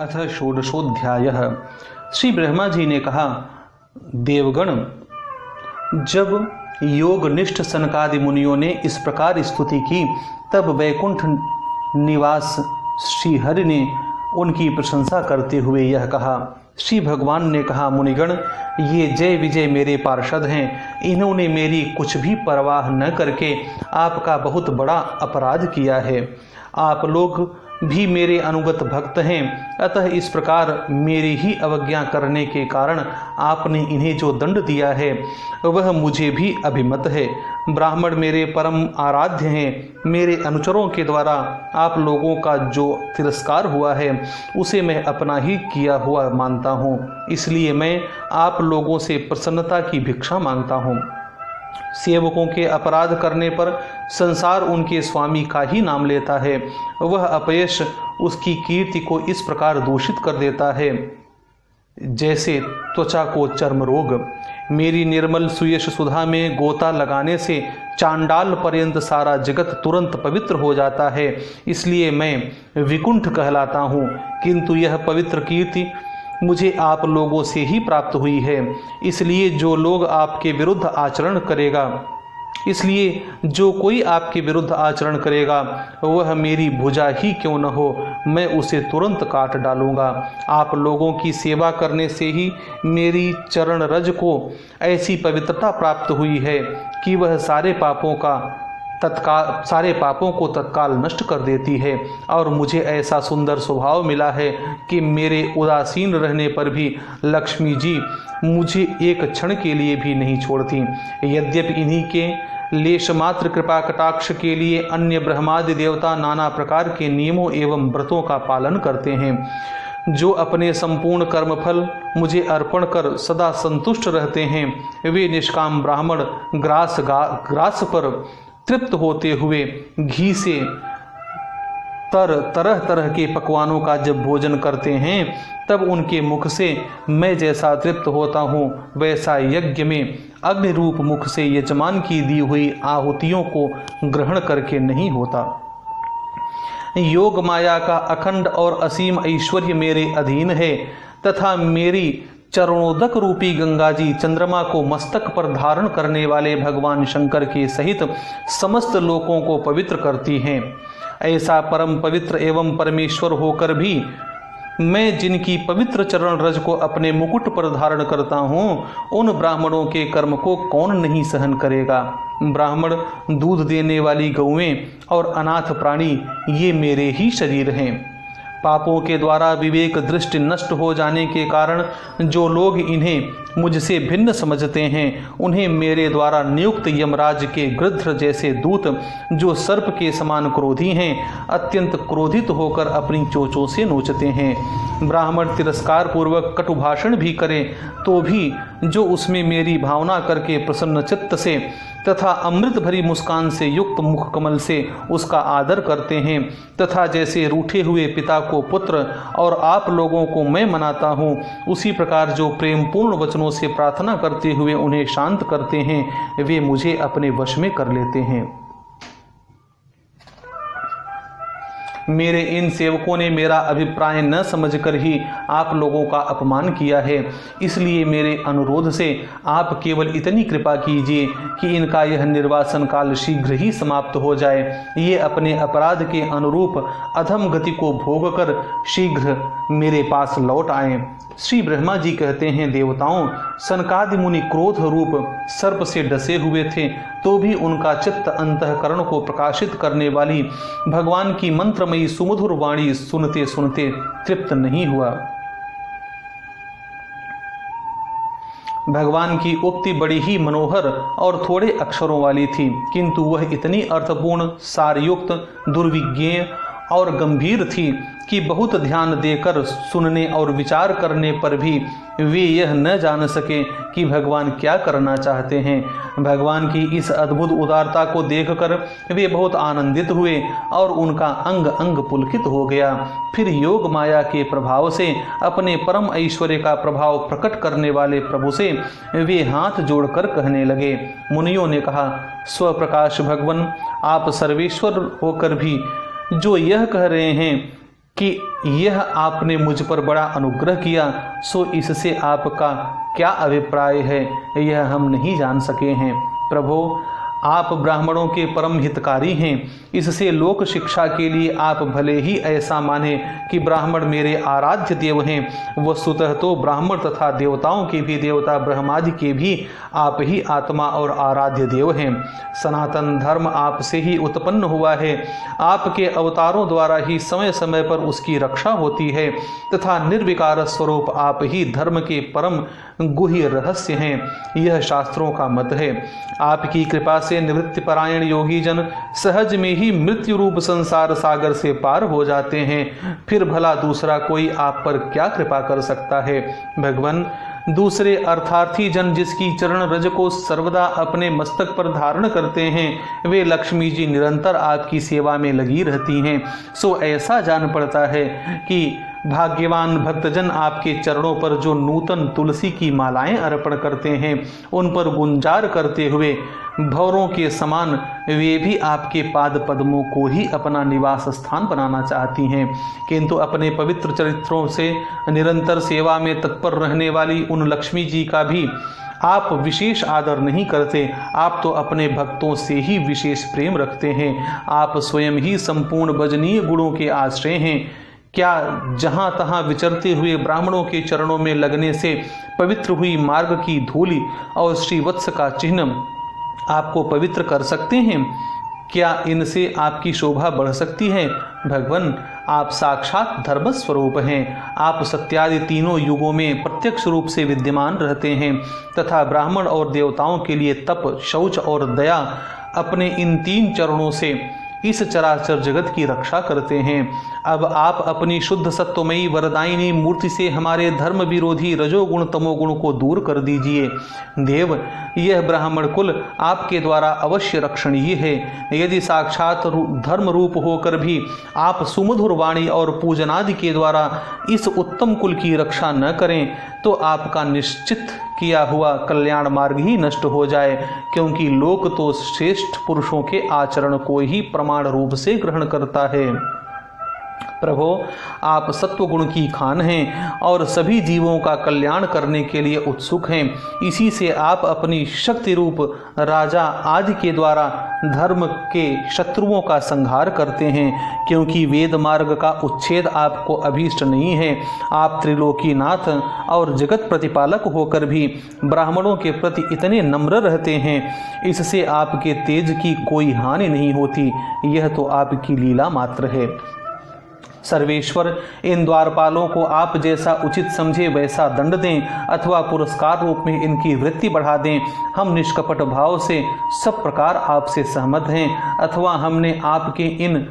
अथ षोडशोऽध्यायः। श्री ब्रह्मा जी ने कहा, देवगण, जब योगनिष्ठ सनकादि मुनियों ने इस प्रकार स्तुति की, तब वैकुंठ निवास श्रीहरि ने उनकी प्रशंसा करते हुए यह कहा। श्री भगवान ने कहा, मुनिगण, ये जय विजय मेरे पार्षद हैं। इन्होंने मेरी कुछ भी परवाह न करके आपका बहुत बड़ा अपराध किया है। आप लोग भी मेरे अनुगत भक्त हैं, अतः इस प्रकार मेरी ही अवज्ञा करने के कारण आपने इन्हें जो दंड दिया है वह मुझे भी अभिमत है। ब्राह्मण मेरे परम आराध्य हैं। मेरे अनुचरों के द्वारा आप लोगों का जो तिरस्कार हुआ है उसे मैं अपना ही किया हुआ मानता हूँ, इसलिए मैं आप लोगों से प्रसन्नता की भिक्षा मांगता हूँ। सेवकों के अपराध करने पर संसार उनके स्वामी का ही नाम लेता है। वह अपयश उसकी कीर्ति को इस प्रकार दूषित कर देता है जैसे त्वचा को चर्म रोग। मेरी निर्मल सुयश सुधा में गोता लगाने से चांडाल पर्यंत सारा जगत तुरंत पवित्र हो जाता है, इसलिए मैं विकुंठ कहलाता हूँ। किंतु यह पवित्र कीर्ति मुझे आप लोगों से ही प्राप्त हुई है, इसलिए जो कोई आपके विरुद्ध आचरण करेगा वह मेरी भुजा ही क्यों न हो, मैं उसे तुरंत काट डालूंगा। आप लोगों की सेवा करने से ही मेरी चरण रज को ऐसी पवित्रता प्राप्त हुई है कि वह सारे पापों को तत्काल नष्ट कर देती है, और मुझे ऐसा सुंदर स्वभाव मिला है कि मेरे उदासीन रहने पर भी लक्ष्मी जी मुझे एक क्षण के लिए भी नहीं छोड़ती। यद्यपि इन्हीं के लेश मात्र कृपा कटाक्ष के लिए अन्य ब्रह्मादि देवता नाना प्रकार के नियमों एवं व्रतों का पालन करते हैं। जो अपने संपूर्ण कर्मफल मुझे अर्पण कर सदा संतुष्ट रहते हैं, वे निष्काम ब्राह्मण ग्रास पर तृप्त होते हुए घी से तरह तरह के पकवानों का जब भोजन करते हैं, तब उनके मुख से मैं जैसा तृप्त होता हूँ वैसा यज्ञ में अग्नि रूप मुख से यजमान की दी हुई आहुतियों को ग्रहण करके नहीं होता। योग माया का अखंड और असीम ऐश्वर्य मेरे अधीन है, तथा मेरी चरणोदक रूपी गंगा जी चंद्रमा को मस्तक पर धारण करने वाले भगवान शंकर के सहित समस्त लोकों को पवित्र करती हैं। ऐसा परम पवित्र एवं परमेश्वर होकर भी मैं जिनकी पवित्र चरण रज को अपने मुकुट पर धारण करता हूँ, उन ब्राह्मणों के कर्म को कौन नहीं सहन करेगा। ब्राह्मण, दूध देने वाली गौएं और अनाथ प्राणी ये मेरे ही शरीर हैं। पापों के द्वारा विवेक दृष्टि नष्ट हो जाने के कारण जो लोग इन्हें मुझसे भिन्न समझते हैं, उन्हें मेरे द्वारा नियुक्त यमराज के गृध्र जैसे दूत, जो सर्प के समान क्रोधी हैं, अत्यंत क्रोधित होकर अपनी चोंचों से नोचते हैं। ब्राह्मण तिरस्कार पूर्वक कटु भाषण भी करे तो भी जो उसमें मेरी भावना करके प्रसन्न चित्त से तथा अमृत भरी मुस्कान से युक्त मुख कमल से उसका आदर करते हैं, तथा जैसे रूठे हुए पिता को पुत्र और आप लोगों को मैं मनाता हूँ, उसी प्रकार जो प्रेम पूर्ण वचनों से प्रार्थना करते हुए उन्हें शांत करते हैं, वे मुझे अपने वश में कर लेते हैं। मेरे इन सेवकों ने मेरा अभिप्राय न समझकर ही आप लोगों का अपमान किया है, इसलिए मेरे अनुरोध से आप केवल इतनी कृपा कीजिए कि इनका यह निर्वासन काल शीघ्र ही समाप्त हो जाए। ये अपने अपराध के अनुरूप अधम गति को भोग कर शीघ्र मेरे पास लौट आएं। श्री ब्रह्मा जी कहते हैं, देवताओं, सनकादि मुनि क्रोध रूप सर्प से डसे हुए थे, तो भी उनका चित्त अंतःकरण को प्रकाशित करने वाली भगवान की मंत्रमयी सुमधुर वाणी सुनते सुनते तृप्त नहीं हुआ। भगवान की उक्ति बड़ी ही मनोहर और थोड़े अक्षरों वाली थी, किंतु वह इतनी अर्थपूर्ण, सारयुक्त, दुर्विज्ञेय और गंभीर थी कि बहुत ध्यान देकर सुनने और विचार करने पर भी वे यह न जान सके कि भगवान क्या करना चाहते हैं। भगवान की इस अद्भुत उदारता को देखकर वे बहुत आनंदित हुए और उनका अंग अंग पुलकित हो गया। फिर योग माया के प्रभाव से अपने परम ऐश्वर्य का प्रभाव प्रकट करने वाले प्रभु से वे हाथ जोड़कर कहने लगे। मुनियों ने कहा, स्वप्रकाश भगवन, आप सर्वेश्वर होकर भी जो यह कह रहे हैं कि यह आपने मुझ पर बड़ा अनुग्रह किया, सो इससे आपका क्या अभिप्राय है यह हम नहीं जान सके हैं। प्रभो, आप ब्राह्मणों के परम हितकारी हैं, इससे लोक शिक्षा के लिए आप भले ही ऐसा माने कि ब्राह्मण मेरे आराध्य देव हैं। वस्तुतः तो ब्राह्मण तथा देवताओं के भी देवता ब्रह्मादि के भी आप ही आत्मा और आराध्य देव हैं। सनातन धर्म आपसे ही उत्पन्न हुआ है, आपके अवतारों द्वारा ही समय समय पर उसकी रक्षा होती है तथा निर्विकार स्वरूप आप ही धर्म के परम गुह्य रहस्य हैं, यह शास्त्रों का मत है। आपकी कृपा से निवृत्ति परायण योगी जन सहज में ही मृत्यु रूप संसार सागर से पार हो जाते हैं, फिर भला दूसरा कोई आप पर क्या कृपा कर सकता है। भगवान, दूसरे अर्थार्थी जन जिसकी चरण रज को सर्वदा अपने मस्तक पर धारण करते हैं, वे लक्ष्मी जी निरंतर आपकी सेवा में लगी रहती हैं। सो ऐसा जान पड़ता है कि भाग्यवान भक्तजन आपके चरणों पर जो नूतन तुलसी की मालाएं अर्पण करते हैं, उन पर गुंजार करते हुए भौरों के समान वे भी आपके पाद पद्मों को ही अपना निवास स्थान बनाना चाहती हैं, किंतु अपने पवित्र चरित्रों से निरंतर सेवा में तत्पर रहने वाली उन लक्ष्मी जी का भी आप विशेष आदर नहीं करते। आप तो अपने भक्तों से ही विशेष प्रेम रखते हैं। आप स्वयं ही संपूर्ण भजनीय गुणों के आश्रय हैं। क्या जहाँ तहाँ विचरते हुए ब्राह्मणों के चरणों में लगने से पवित्र हुई मार्ग की धूलि और श्रीवत्स का चिन्ह आपको पवित्र कर सकते हैं? क्या इनसे आपकी शोभा बढ़ सकती है? भगवान, आप साक्षात धर्म स्वरूप हैं। आप सत्यादि तीनों युगों में प्रत्यक्ष रूप से विद्यमान रहते हैं तथा ब्राह्मण और देवताओं के लिए तप, शौच और दया अपने इन तीन चरणों से इस चराचर जगत की रक्षा करते हैं। अब आप अपनी शुद्ध सत्वमयी वरदायिनी मूर्ति से हमारे धर्म विरोधी रजोगुण तमोगुण को दूर कर दीजिए। देव, यह ब्राह्मण कुल आपके द्वारा अवश्य रक्षणीय है। यदि साक्षात धर्म रूप होकर भी आप सुमधुर वाणी और पूजनादि के द्वारा इस उत्तम कुल की रक्षा न करें, तो आपका निश्चित किया हुआ कल्याण मार्ग ही नष्ट हो जाए, क्योंकि लोक तो श्रेष्ठ पुरुषों के आचरण को ही प्रमाण रूप से ग्रहण करता है। प्रभो, आप सत्वगुण की खान हैं और सभी जीवों का कल्याण करने के लिए उत्सुक हैं। इसी से आप अपनी शक्ति रूप राजा आदि के द्वारा धर्म के शत्रुओं का संहार करते हैं, क्योंकि वेद मार्ग का उच्छेद आपको अभीष्ट नहीं है। आप त्रिलोकीनाथ और जगत प्रतिपालक होकर भी ब्राह्मणों के प्रति इतने नम्र रहते हैं, इससे आपके तेज की कोई हानि नहीं होती। यह तो आपकी लीला मात्र है। सर्वेश्वर, इन द्वारपालों को आप जैसा उचित समझे वैसा दंड दें अथवा पुरस्कार रूप में इनकी वृत्ति बढ़ा दें। हम निष्कपट भाव से सब प्रकार आपसे सहमत हैं, अथवा हमने आपके इन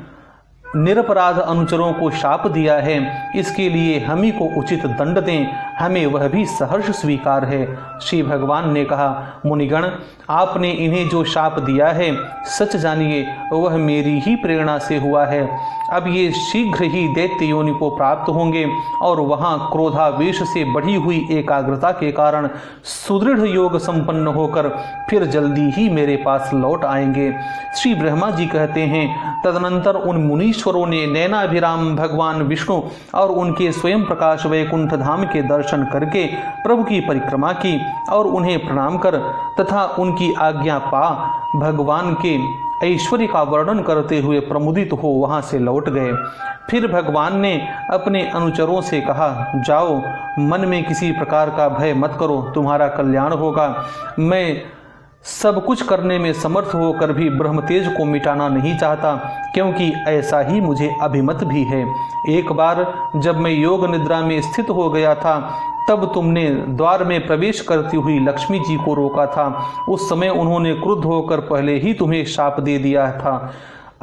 निरपराध अनुचरों को शाप दिया है, इसके लिए हम ही को उचित दंड दें, हमें वह भी सहर्ष स्वीकार है। श्री भगवान ने कहा, मुनिगण, आपने इन्हें जो शाप दिया है, सच जानिए वह मेरी ही प्रेरणा से हुआ है। अब ये शीघ्र ही दैत्य योनि को प्राप्त होंगे और वहाँ क्रोधावेश से बढ़ी हुई एकाग्रता के कारण सुदृढ़ योग संपन्न होकर फिर जल्दी ही मेरे पास लौट आएंगे। श्री ब्रह्मा जी कहते हैं, तदनंतर उन मुनीश्वरों ने नैनाभिराम भगवान विष्णु और उनके स्वयं प्रकाश वैकुंठ धाम के दर्शन करके प्रभु की परिक्रमा की और उन्हें प्रणाम कर तथा उनकी आज्ञा पा भगवान के ऐश्वर्य का वर्णन करते हुए प्रमुदित हो वहां से लौट गए। फिर भगवान ने अपने अनुचरों से कहा, जाओ, मन में किसी प्रकार का भय मत करो, तुम्हारा कल्याण होगा। मैं सब कुछ करने में समर्थ होकर भी ब्रह्म तेज को मिटाना नहीं चाहता, क्योंकि ऐसा ही मुझे अभिमत भी है। एक बार जब मैं योग निद्रा में स्थित हो गया था, तब तुमने द्वार में प्रवेश करती हुई लक्ष्मी जी को रोका था। उस समय उन्होंने क्रुद्ध होकर पहले ही तुम्हें शाप दे दिया था।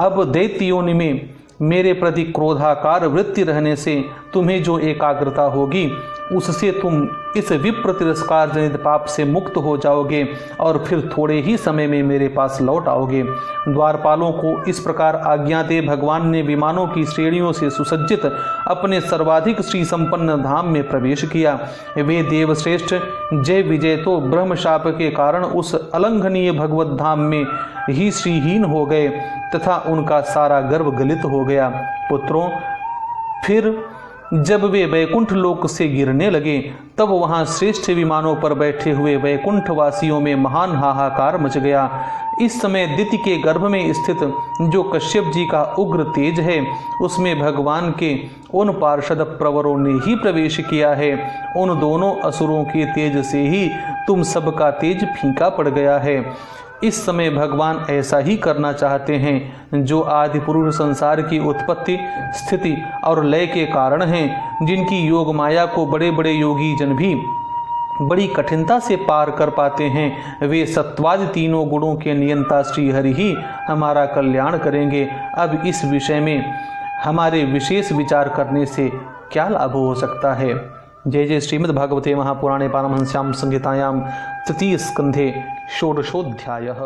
अब दैत्य योनि में मेरे प्रति क्रोधाकार वृत्ति रहने से तुम्हें जो एकाग्रता होगी, उससे तुम इस विप्र तिरस्कार जनित पाप से मुक्त हो जाओगे और फिर थोड़े ही समय में मेरे पास लौट आओगे। द्वारपालों को इस प्रकार आज्ञा दे भगवान ने विमानों की श्रेणियों से सुसज्जित अपने सर्वाधिक श्री संपन्न धाम में प्रवेश किया। वे देवश्रेष्ठ जय विजय तो ब्रह्मशाप के कारण उस अलंघनीय भगवत धाम में ही श्रीहीन हो गए तथा उनका सारा गर्व गलित हो गया। पुत्रों, फिर जब वे वैकुंठ लोक से गिरने लगे तब वहां श्रेष्ठ विमानों पर बैठे हुए वैकुंठ वासियों में महान हाहाकार मच गया। इस समय दिति के गर्भ में स्थित जो कश्यप जी का उग्र तेज है उसमें भगवान के उन पार्षद प्रवरों ने ही प्रवेश किया है। उन दोनों असुरों के तेज से ही तुम सबका तेज फीका पड़ गया है। इस समय भगवान ऐसा ही करना चाहते हैं जो आदि पुरुष संसार की उत्पत्ति, स्थिति और लय के कारण हैं, जिनकी योग माया को बड़े बड़े योगी जन भी बड़ी कठिनता से पार कर पाते हैं। वे सत्वादि तीनों गुणों के नियंता श्री हरि ही हमारा कल्याण करेंगे। अब इस विषय में हमारे विशेष विचार करने से क्या लाभ हो सकता है। जय जय श्रीमद्भागवते महापुराणे पारमहंस्यां संहितायां तृतीय स्कंधे षोडशोऽध्यायः।